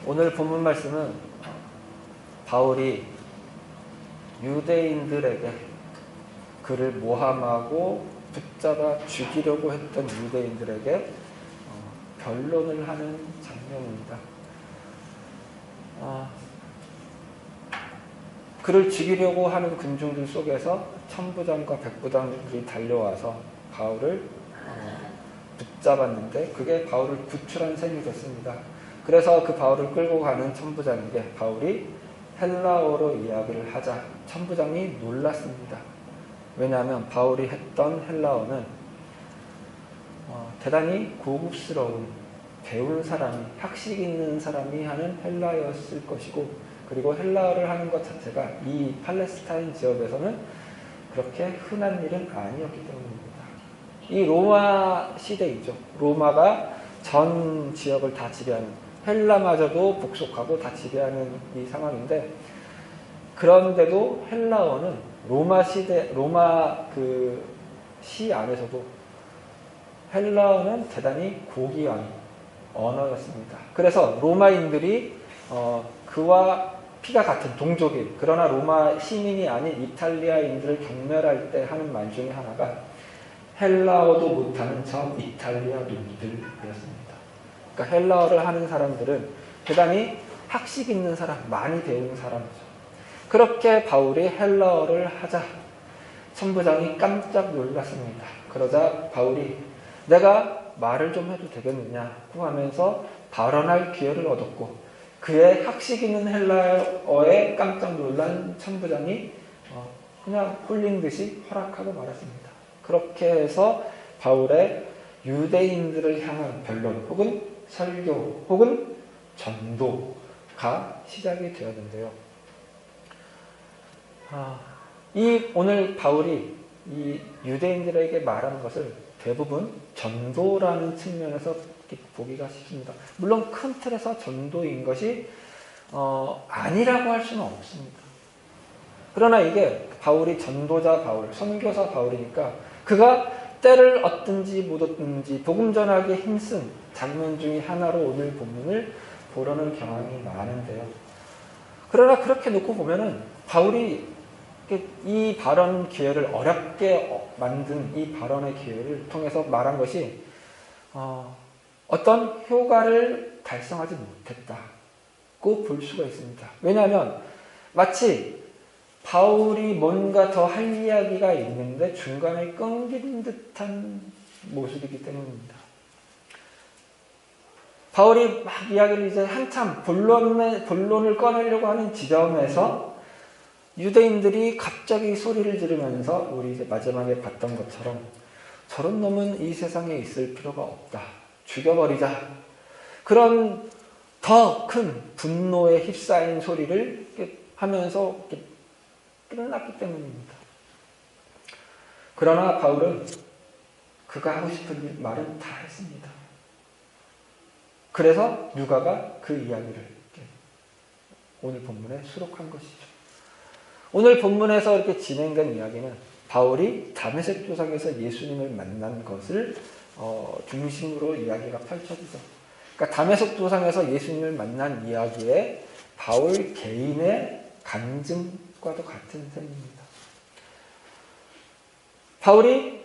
오늘 본문 말씀은 바울이 유대인들에게 그를 모함하고 붙잡아 죽이려고 했던 유대인들에게 변론을 하는 장면입니다. 그를 죽이려고 하는 군중들 속에서 천부장과 백부장들이 달려와서 바울을 붙잡았는데 그게 바울을 구출한 셈이 됐습니다. 그래서 그 바울을 끌고 가는 천부장에게 바울이 헬라어로 이야기를 하자 천부장이 놀랐습니다. 왜냐하면 바울이 했던 헬라어는 대단히 고급스러운 배운 사람이, 학식 있는 사람이 하는 헬라어였을 것이고, 그리고 헬라어를 하는 것 자체가 이 팔레스타인 지역에서는 그렇게 흔한 일은 아니었기 때문입니다. 이 로마 시대이죠. 로마가 전 지역을 다 지배하는, 헬라마저도 복속하고 다 지배하는 이 상황인데, 그런데도 헬라어는 로마 시대, 로마 그 시 안에서도 헬라어는 대단히 고귀한 언어였습니다. 그래서 로마인들이 그와 피가 같은 동족인, 그러나 로마 시민이 아닌 이탈리아인들을 경멸할 때 하는 말 중에 하나가 헬라어도 못하는 저 이탈리아 놈들이었습니다. 그러니까 헬라어를 하는 사람들은 대단히 학식 있는 사람, 많이 배운 사람이죠. 그렇게 바울이 헬라어를 하자 천부장이 깜짝 놀랐습니다. 그러자 바울이 내가 말을 좀 해도 되겠느냐고 하면서 발언할 기회를 얻었고, 그의 학식 있는 헬라어에 깜짝 놀란 천부장이 그냥 홀린 듯이 허락하고 말았습니다. 그렇게 해서 바울의 유대인들을 향한 변론 혹은 설교 혹은 전도가 시작이 되었는데요. 오늘 바울이 이 유대인들에게 말하는 것을 대부분 전도라는 측면에서 보기가 쉽습니다. 물론 큰 틀에서 전도인 것이 아니라고 할 수는 없습니다. 그러나 이게 바울이 전도자 바울, 선교사 바울이니까 그가 때를 얻든지 못 얻든지 복음 전하기에 힘쓴 장면 중에 하나로 오늘 본문을 보려는 경향이 많은데요. 그러나 그렇게 놓고 보면은 바울이 이 발언 기회를 어렵게 만든 이 발언의 기회를 통해서 말한 것이 어떤 효과를 달성하지 못했다고 볼 수가 있습니다. 왜냐하면 마치 바울이 뭔가 더 할 이야기가 있는데 중간에 끊긴 듯한 모습이기 때문입니다. 바울이 막 이야기를 이제 한참 본론을 꺼내려고 하는 지점에서 유대인들이 갑자기 소리를 지르면서 우리 이제 마지막에 봤던 것처럼 저런 놈은 이 세상에 있을 필요가 없다. 죽여버리자. 그런 더 큰 분노에 휩싸인 소리를 하면서 끝났기 때문입니다. 그러나 바울은 그가 하고 싶은 말은 다 했습니다. 그래서 누가가 그 이야기를 오늘 본문에 수록한 것이죠. 오늘 본문에서 이렇게 진행된 이야기는 바울이 다메섹 도상에서 예수님을 만난 것을 중심으로 이야기가 펼쳐지죠. 그러니까 다메섹 도상에서 예수님을 만난 이야기에 바울 개인의 간증과도 같은 셈입니다. 바울이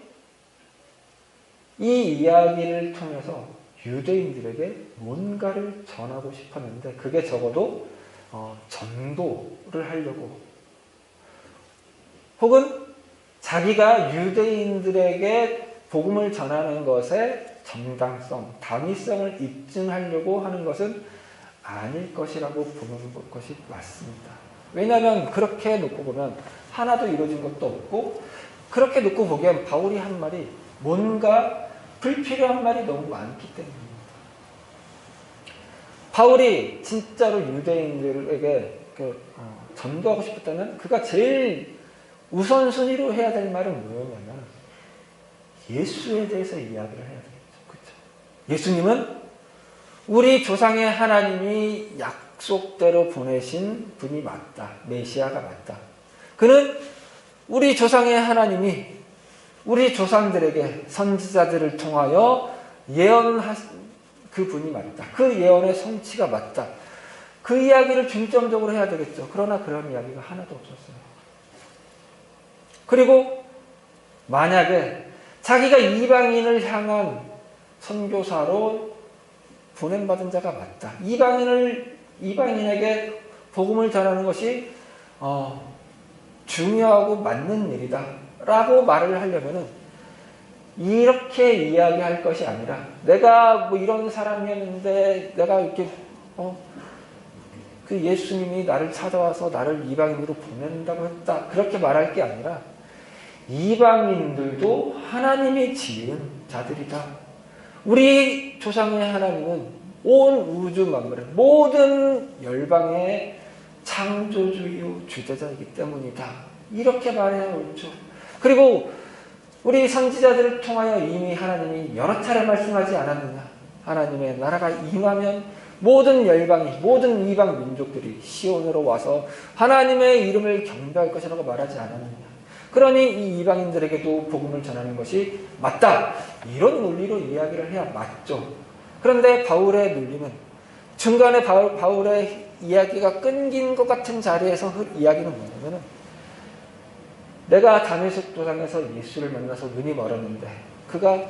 이 이야기를 통해서 유대인들에게 뭔가를 전하고 싶었는데 그게 적어도 전도를 하려고, 혹은 자기가 유대인들에게 복음을 전하는 것의 정당성, 당위성을 입증하려고 하는 것은 아닐 것이라고 보는 것이 맞습니다. 왜냐하면 그렇게 놓고 보면 하나도 이루어진 것도 없고, 그렇게 놓고 보기엔 바울이 한 말이 뭔가 불필요한 말이 너무 많기 때문입니다. 바울이 진짜로 유대인들에게 전도하고 싶었다면 그가 제일 우선순위로 해야 될 말은 뭐였냐면 예수에 대해서 이야기를 해야 되겠죠. 그렇죠? 예수님은 우리 조상의 하나님이 약속대로 보내신 분이 맞다. 메시아가 맞다. 그는 우리 조상의 하나님이 우리 조상들에게 선지자들을 통하여 예언하신 그 분이 맞다. 그 예언의 성취가 맞다. 그 이야기를 중점적으로 해야 되겠죠. 그러나 그런 이야기가 하나도 없었어요. 그리고 만약에 자기가 이방인을 향한 선교사로 보냄받은 자가 맞다. 이방인에게 복음을 전하는 것이 중요하고 맞는 일이다. 라고 말을 하려면은 이렇게 이야기할 것이 아니라 내가 뭐 이런 사람이었는데 내가 이렇게 그 예수님이 나를 찾아와서 나를 이방인으로 보낸다고 했다. 그렇게 말할 게 아니라 이방인들도 하나님이 지은 자들이다. 우리 조상의 하나님은 온 우주 만물의 모든 열방의 창조주요 주재자이기 때문이다. 이렇게 말해야 옳죠. 그리고 우리 선지자들을 통하여 이미 하나님이 여러 차례 말씀하지 않았느냐. 하나님의 나라가 임하면 모든 열방이, 모든 이방 민족들이 시온으로 와서 하나님의 이름을 경배할 것이라고 말하지 않았느냐. 그러니 이 이방인들에게도 복음을 전하는 것이 맞다. 이런 논리로 이야기를 해야 맞죠. 그런데 바울의 논리는 중간에 바울의 이야기가 끊긴 것 같은 자리에서 이야기는 뭐냐면은 내가 다메섹 도상에서 예수를 만나서 눈이 멀었는데 그가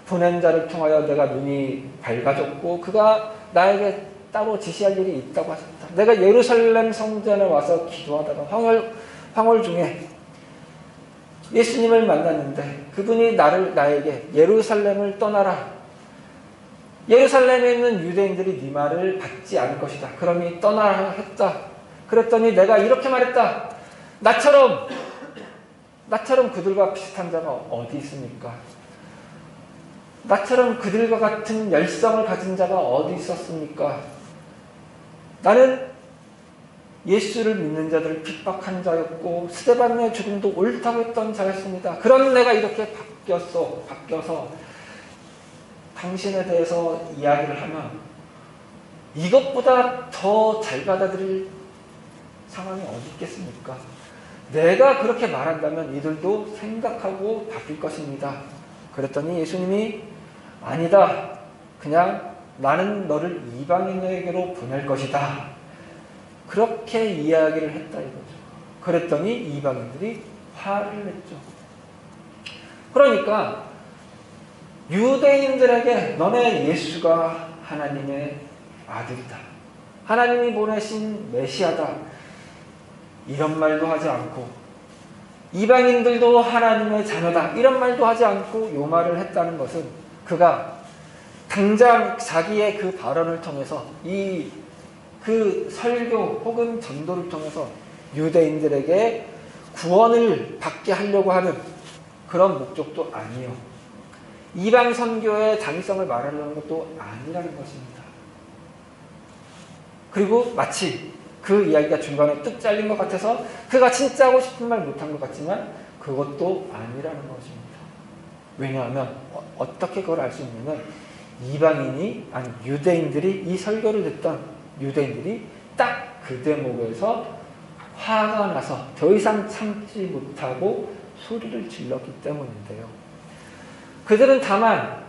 보낸 자를 통하여 내가 눈이 밝아졌고 그가 나에게 따로 지시할 일이 있다고 하셨다. 내가 예루살렘 성전에 와서 기도하다가 황홀 중에 예수님을 만났는데 그분이 나에게 예루살렘을 떠나라. 예루살렘에 있는 유대인들이 네 말을 받지 않을 것이다. 그러니 떠나라 했다. 그랬더니 내가 이렇게 말했다. 나처럼 그들과 비슷한 자가 어디 있습니까? 나처럼 그들과 같은 열성을 가진 자가 어디 있었습니까? 나는 예수를 믿는 자들을 핍박한 자였고 스데반의 죽음도 옳다고 했던 자였습니다. 그런 내가 이렇게 바뀌어서 당신에 대해서 이야기를 하면 이것보다 더 잘 받아들일 상황이 어디 있겠습니까? 내가 그렇게 말한다면 이들도 생각하고 바뀔 것입니다. 그랬더니 예수님이 아니다. 그냥 나는 너를 이방인에게로 보낼 것이다. 그렇게 이야기를 했다 이거죠. 그랬더니 이방인들이 화를 냈죠. 그러니까 유대인들에게 너네 예수가 하나님의 아들이다. 하나님이 보내신 메시아다. 이런 말도 하지 않고 이방인들도 하나님의 자녀다. 이런 말도 하지 않고 요 말을 했다는 것은 그가 당장 자기의 그 발언을 통해서 그 설교 혹은 전도를 통해서 유대인들에게 구원을 받게 하려고 하는 그런 목적도 아니요. 이방 선교의 장의성을 말하려는 것도 아니라는 것입니다. 그리고 마치 그 이야기가 중간에 뚝 잘린 것 같아서 그가 진짜 하고 싶은 말 못한 것 같지만 그것도 아니라는 것입니다. 왜냐하면 어떻게 그걸 알 수 있냐면 유대인들이 이 설교를 듣던 유대인들이 딱 그 대목에서 화가 나서 더 이상 참지 못하고 소리를 질렀기 때문인데요. 그들은 다만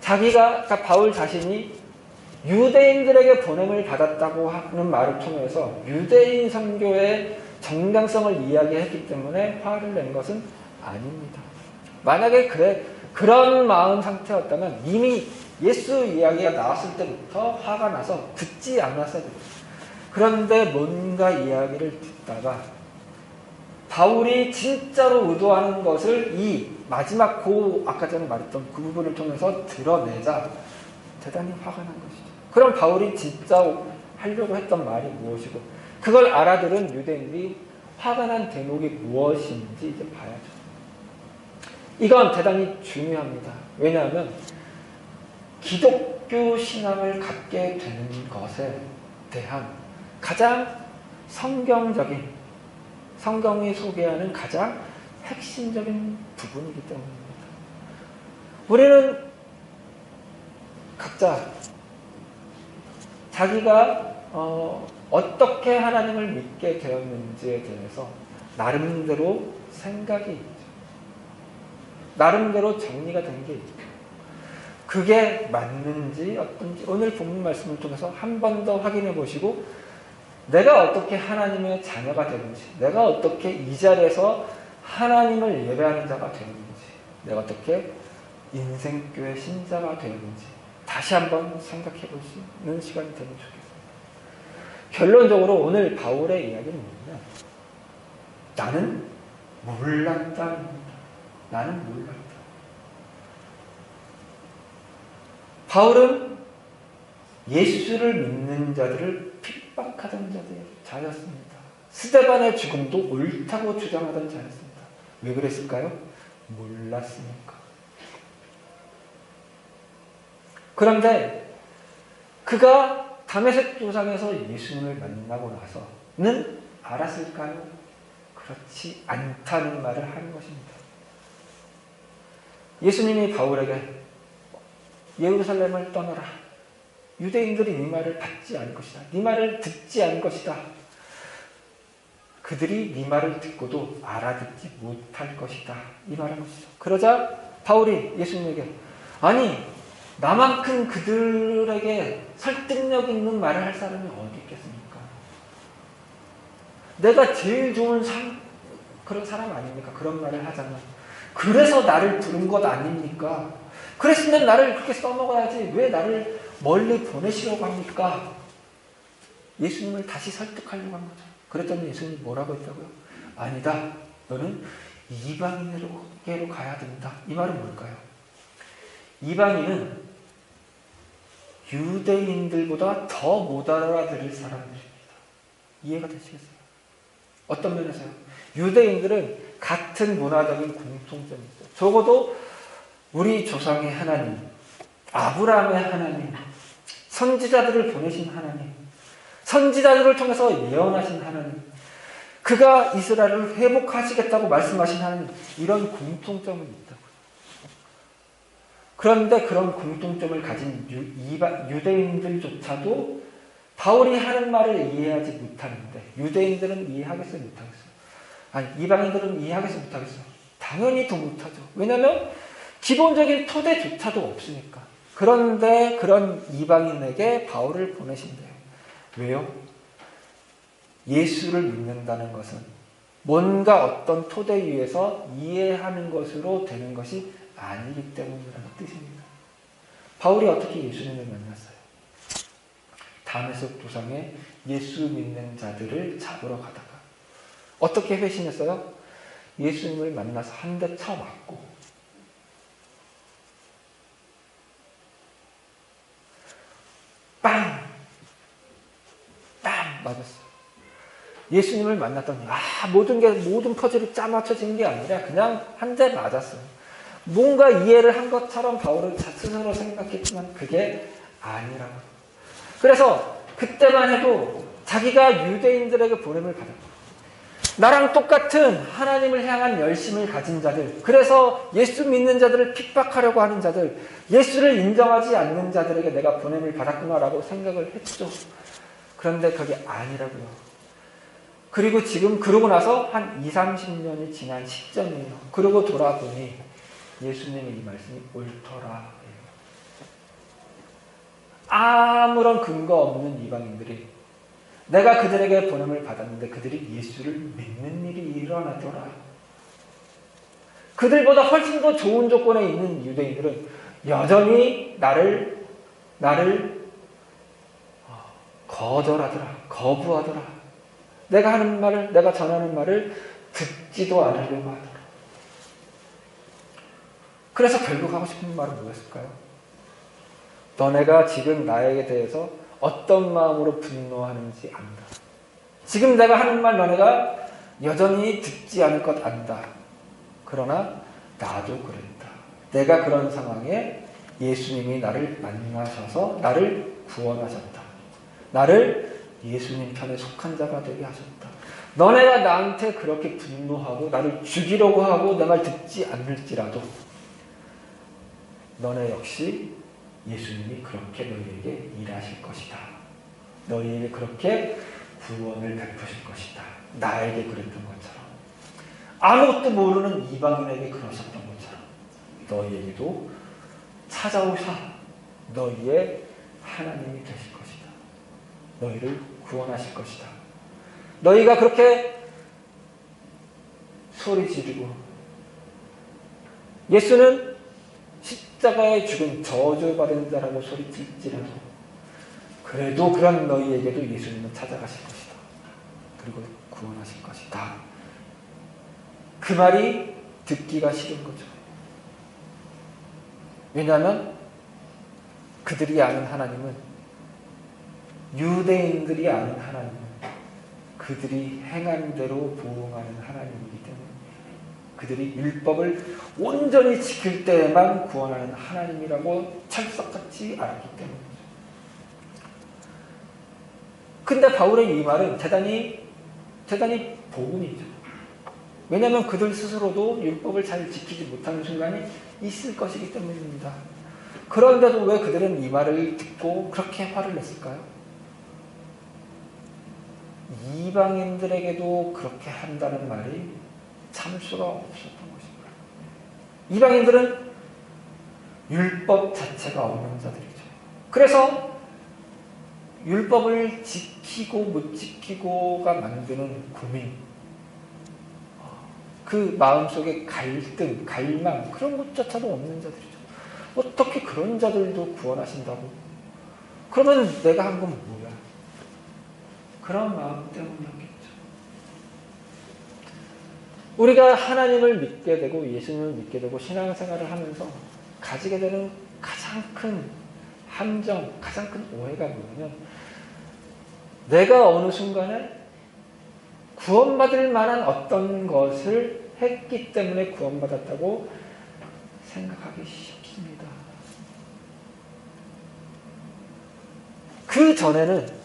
그러니까 바울 자신이 유대인들에게 보냄을 받았다고 하는 말을 통해서 유대인 선교의 정당성을 이야기했기 때문에 화를 낸 것은 아닙니다. 만약에 그런 마음 상태였다면 이미 예수 이야기가 나왔을 때부터 화가 나서 듣지 않았어야 됩니다. 그런데 뭔가 이야기를 듣다가 바울이 진짜로 의도하는 것을 이 마지막 아까 전에 말했던 그 부분을 통해서 드러내자 대단히 화가 난 것이죠. 그럼 바울이 진짜 하려고 했던 말이 무엇이고 그걸 알아들은 유대인들이 화가 난 대목이 무엇인지 이제 봐야죠. 이건 대단히 중요합니다. 왜냐하면 기독교 신앙을 갖게 되는 것에 대한 가장 성경이 소개하는 가장 핵심적인 부분이기 때문입니다. 우리는 각자 자기가 어떻게 하나님을 믿게 되었는지에 대해서 나름대로 생각이 있죠. 나름대로 정리가 된 게 있죠. 그게 맞는지 어떤지 오늘 본문 말씀을 통해서 한 번 더 확인해 보시고 내가 어떻게 하나님의 자녀가 되는지, 내가 어떻게 이 자리에서 하나님을 예배하는 자가 되는지, 내가 어떻게 인생교회 신자가 되는지 다시 한번 생각해 볼 수 있는 시간이 되면 좋겠습니다. 결론적으로 오늘 바울의 이야기는 뭐냐면 나는 몰랐다입니다. 나는 몰랐다. 바울은 예수를 믿는 자들을 핍박하던 자였습니다. 스데반의 죽음도 옳다고 주장하던 자였습니다. 왜 그랬을까요? 몰랐으니까. 그런데 그가 다메섹 도상에서 예수님을 만나고 나서는 알았을까요? 그렇지 않다는 말을 하는 것입니다. 예수님이 바울에게 예루살렘을 떠나라. 유대인들이 네 말을 받지 않을 것이다. 네 말을 듣지 않을 것이다. 그들이 네 말을 듣고도 알아듣지 못할 것이다. 이 말한 것이죠. 그러자 바울이 예수님에게 아니 나만큼 그들에게 설득력 있는 말을 할 사람이 어디 있겠습니까? 내가 제일 좋은 그런 사람 아닙니까? 그런 말을 하잖아. 그래서 나를 부른 것 아닙니까? 그랬으면 나를 그렇게 써먹어야지 왜 나를 멀리 보내시려고 합니까? 예수님을 다시 설득하려고 한 거죠. 그랬더니 예수님이 뭐라고 했다고요? 아니다. 너는 이방인으로게로 가야 된다. 이 말은 뭘까요? 이방인은 유대인들보다 더 못 알아들을 사람들입니다. 이해가 되시겠어요? 어떤 면에서요? 유대인들은 같은 문화적인 공통점이 있어요. 적어도 우리 조상의 하나님, 아브라함의 하나님, 선지자들을 보내신 하나님, 선지자들을 통해서 예언하신 하나님, 그가 이스라엘을 회복하시겠다고 말씀하신 하나님, 이런 공통점은 있다고요. 그런데 그런 공통점을 가진 유대인들조차도 바울이 하는 말을 이해하지 못하는데 유대인들은 이해하겠어요? 못하겠어요? 아니, 이방인들은 이해하겠어요? 못하겠어요? 당연히 더 못하죠. 왜냐하면 기본적인 토대조차도 없으니까. 그런데 그런 이방인에게 바울을 보내신대요. 왜요? 예수를 믿는다는 것은 뭔가 어떤 토대 위에서 이해하는 것으로 되는 것이 아니기 때문이라는 뜻입니다. 바울이 어떻게 예수님을 만났어요? 다메섹 도상에 예수 믿는 자들을 잡으러 가다가 어떻게 회심했어요? 예수님을 만나서 한 대 쳐 맞고 빵! 빵! 맞았어요. 예수님을 만났더니 모든 퍼즐이 짜맞춰진 게 아니라 그냥 한 대 맞았어요. 뭔가 이해를 한 것처럼 바울은 스스로 생각했지만 그게 아니라고. 그래서 그때만 해도 자기가 유대인들에게 보냄을 받았고 나랑 똑같은 하나님을 향한 열심을 가진 자들, 그래서 예수 믿는 자들을 핍박하려고 하는 자들, 예수를 인정하지 않는 자들에게 내가 보냄을 받았구나라고 생각을 했죠. 그런데 그게 아니라고요. 그리고 지금 그러고 나서 한 20-30년이 지난 시점이에요. 그러고 돌아보니 예수님의 이 말씀이 옳더라. 아무런 근거 없는 이방인들이 내가 그들에게 보냄을 받았는데 그들이 예수를 믿는 일이 일어나더라. 그들보다 훨씬 더 좋은 조건에 있는 유대인들은 여전히 나를 거절하더라. 거부하더라. 내가 하는 말을, 내가 전하는 말을 듣지도 않으려고 하더라. 그래서 결국 하고 싶은 말은 뭐였을까요? 너네가 지금 나에게 대해서 어떤 마음으로 분노하는지 안다. 지금 내가 하는 말 너네가 여전히 듣지 않을 것 안다. 그러나 나도 그랬다. 내가 그런 상황에 예수님이 나를 만나셔서 나를 구원하셨다. 나를 예수님 편에 속한 자가 되게 하셨다. 너네가 나한테 그렇게 분노하고 나를 죽이려고 하고 내 말 듣지 않을지라도 너네 역시 예수님이 그렇게 너희에게 일하실 것이다. 너희에게 그렇게 구원을 베푸실 것이다. 나에게 그랬던 것처럼 아무것도 모르는 이방인에게 그러셨던 것처럼 너희에게도 찾아오사 너희의 하나님이 되실 것이다. 너희를 구원하실 것이다. 너희가 그렇게 소리 지르고 예수는 십자가에 죽은 저주받은 자라고 소리칠지라도 그래도 그런 너희에게도 예수님은 찾아가실 것이다. 그리고 구원하실 것이다. 그 말이 듣기가 싫은 거죠. 왜냐하면 그들이 아는 하나님은, 유대인들이 아는 하나님은 그들이 행한 대로 보응하는 하나님이기 때문에, 그들이 율법을 온전히 지킬 때에만 구원하는 하나님이라고 철석같이 알기 때문이죠. 근데 바울의 이 말은 대단히 복음이죠. 왜냐하면 그들 스스로도 율법을 잘 지키지 못하는 순간이 있을 것이기 때문입니다. 그런데도 왜 그들은 이 말을 듣고 그렇게 화를 냈을까요? 이방인들에게도 그렇게 한다는 말이 참을 수가 없었던 것입니다. 이방인들은 율법 자체가 없는 자들이죠. 그래서 율법을 지키고 못 지키고가 만드는 고민, 그 마음속에 갈등, 갈망, 그런 것조차도 없는 자들이죠. 어떻게 그런 자들도 구원하신다고? 그러면 내가 한 건 뭐야? 그런 마음 때문이었겠죠. 우리가 하나님을 믿게 되고 예수님을 믿게 되고 신앙생활을 하면서 가지게 되는 가장 큰 함정, 가장 큰 오해가 뭐냐면, 내가 어느 순간에 구원받을 만한 어떤 것을 했기 때문에 구원받았다고 생각하기 쉽습니다. 그 전에는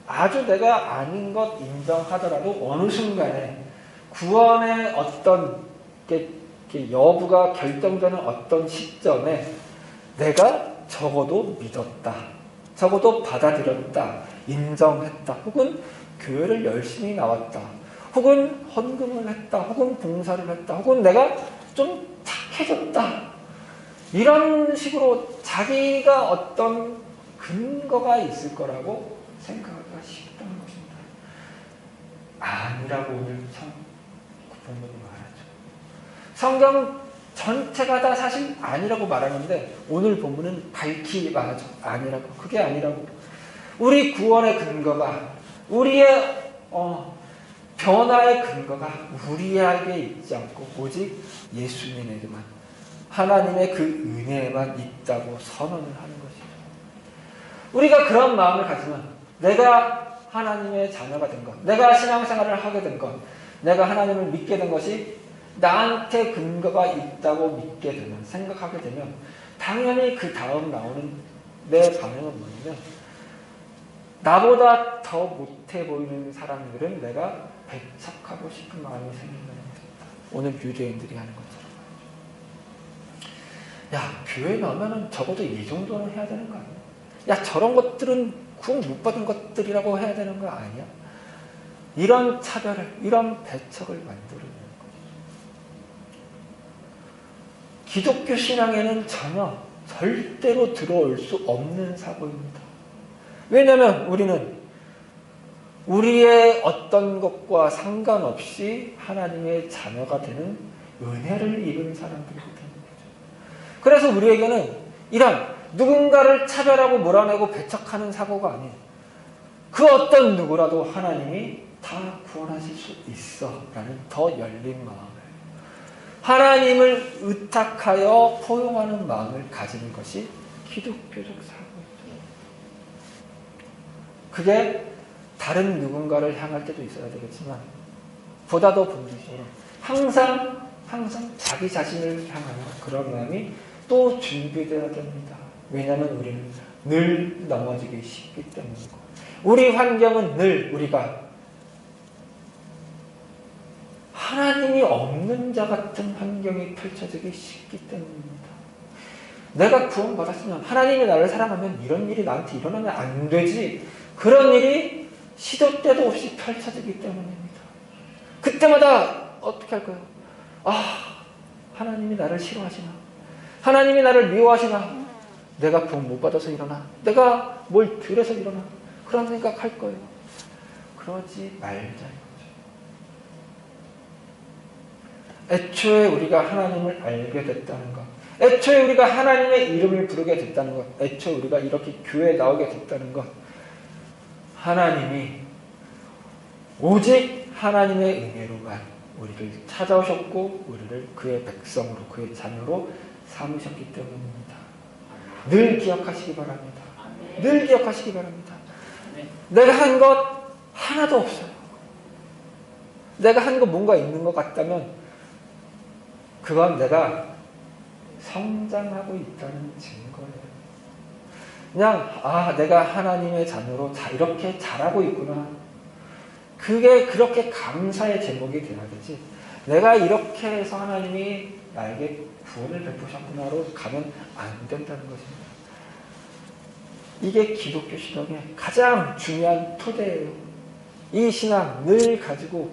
아주 내가 아닌 것 인정하더라도 어느 순간에 구원의 어떤 여부가 결정되는 어떤 시점에 내가 적어도 믿었다, 적어도 받아들였다, 인정했다, 혹은 교회를 열심히 나왔다, 혹은 헌금을 했다, 혹은 봉사를 했다, 혹은 내가 좀 착해졌다, 이런 식으로 자기가 어떤 근거가 있을 거라고 생각하기가 쉽다는 것입니다. 아니라고 오늘 참 부모님이 말하죠. 성경 전체가 다 사실 아니라고 말하는데 오늘 본문은 밝히 말하죠. 아니라고. 그게 아니라고. 우리 구원의 근거가, 우리의 변화의 근거가 우리에게 있지 않고 오직 예수님에게만, 하나님의 그 은혜에만 있다고 선언을 하는 것이죠. 우리가 그런 마음을 가지면 내가 하나님의 자녀가 된 것, 내가 신앙생활을 하게 된 것, 내가 하나님을 믿게 된 것이 나한테 근거가 있다고 믿게 되면, 생각하게 되면 당연히 그 다음 나오는 내 반응은 뭐냐면, 나보다 더 못해 보이는 사람들은 내가 배척하고 싶은 마음이 생긴다는 것입니다. 오늘 유대인들이 하는 것처럼. 야, 교회 나오면은 적어도 이 정도는 해야 되는 거 아니야? 야, 저런 것들은 구원 못 받은 것들이라고 해야 되는 거 아니야? 이런 차별을, 이런 배척을 만들어내는 거죠. 기독교 신앙에는 전혀, 절대로 들어올 수 없는 사고입니다. 왜냐하면 우리는 우리의 어떤 것과 상관없이 하나님의 자녀가 되는 은혜를 입은 사람들이기 때문이죠. 그래서 우리에게는 이런 누군가를 차별하고 몰아내고 배척하는 사고가 아닌, 그 어떤 누구라도 하나님이 다 구원하실 수 있어 라는 더 열린 마음을, 하나님을 의탁하여 포용하는 마음을 가지는 것이 기독교적 사고입니다. 그게 다른 누군가를 향할 때도 있어야 되겠지만 보다 더 본질적으로 항상 자기 자신을 향하는 그런 마음이 또 준비되어야 됩니다. 왜냐하면 우리는 늘 넘어지기 쉽기 때문이고, 우리 환경은 늘 우리가 하나님이 없는 자 같은 환경이 펼쳐지기 쉽기 때문입니다. 내가 구원받았으면, 하나님이 나를 사랑하면 이런 일이 나한테 일어나면 안 되지, 그런 일이 시도 때도 없이 펼쳐지기 때문입니다. 그때마다 어떻게 할 거예요? 하나님이 나를 싫어하시나? 하나님이 나를 미워하시나? 내가 구원 못 받아서 일어나? 내가 뭘 들여서 일어나? 그런 생각할 거예요. 그러지 말자는 거죠. 애초에 우리가 하나님을 알게 됐다는 것, 애초에 우리가 하나님의 이름을 부르게 됐다는 것, 애초에 우리가 이렇게 교회에 나오게 됐다는 것, 하나님이 오직 하나님의 은혜로만 우리를 찾아오셨고 우리를 그의 백성으로, 그의 자녀로 삼으셨기 때문입니다. 늘 기억하시기 바랍니다. 늘 기억하시기 바랍니다. 내가 한 것 하나도 없어요. 내가 한 거 뭔가 있는 것 같다면 그건 내가 성장하고 있다는 증거예요. 그냥 내가 하나님의 자녀로 이렇게 자라고 있구나. 그게 그렇게 감사의 제목이 돼야 되지. 내가 이렇게 해서 하나님이 나에게 구원을 베푸셨구나로 가면 안 된다는 것입니다. 이게 기독교 신앙의 가장 중요한 토대예요. 이 신앙 늘 가지고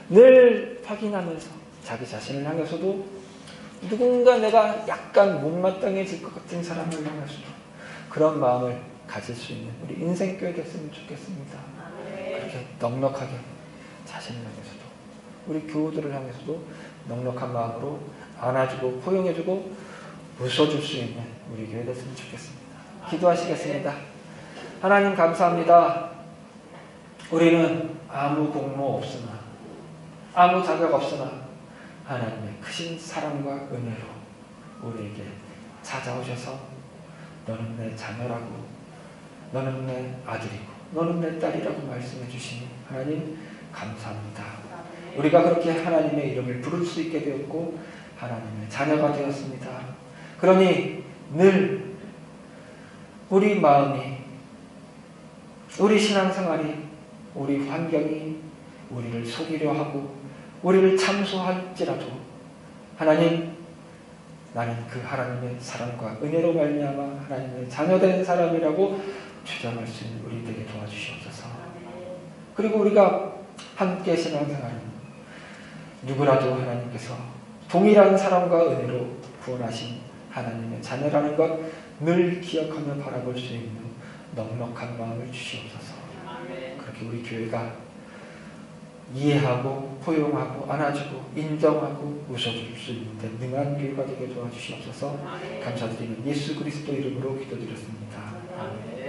늘 확인하면서 자기 자신을 향해서도 누군가 내가 약간 못마땅해질 것 같은 사람을 향해서도 그런 마음을 가질 수 있는 우리 인생교회 됐으면 좋겠습니다. 그렇게 넉넉하게 자신을 향해서도 우리 교우들을 향해서도 넉넉한 마음으로 안아주고 포용해주고 웃어줄 수 있는 우리 교회 됐으면 좋겠습니다. 기도하시겠습니다. 하나님 감사합니다. 우리는 아무 공로 없으나 아무 자격 없으나 하나님의 크신 사랑과 은혜로 우리에게 찾아오셔서 너는 내 자녀라고, 너는 내 아들이고, 너는 내 딸이라고 말씀해 주시니 하나님 감사합니다. 우리가 그렇게 하나님의 이름을 부를 수 있게 되었고 하나님의 자녀가 되었습니다. 그러니 늘 우리 마음이, 우리 신앙생활이, 우리 환경이 우리를 속이려 하고 우리를 참소할지라도 하나님, 나는 그 하나님의 사랑과 은혜로 말미암아 하나님의 자녀된 사람이라고 주장할 수 있는 우리 되게 도와주시옵소서. 그리고 우리가 함께 신앙생활은 누구라도 하나님께서 동일한 사랑과 은혜로 구원하신 하나님의 자녀라는 것 늘 기억하며 바라볼 수 있는 넉넉한 마음을 주시옵소서. 그렇게 우리 교회가 이해하고 포용하고 안아주고 인정하고 웃어줄 수 있는 능한 교회가 되게 도와주시옵소서. 감사드리는 예수 그리스도 이름으로 기도드렸습니다.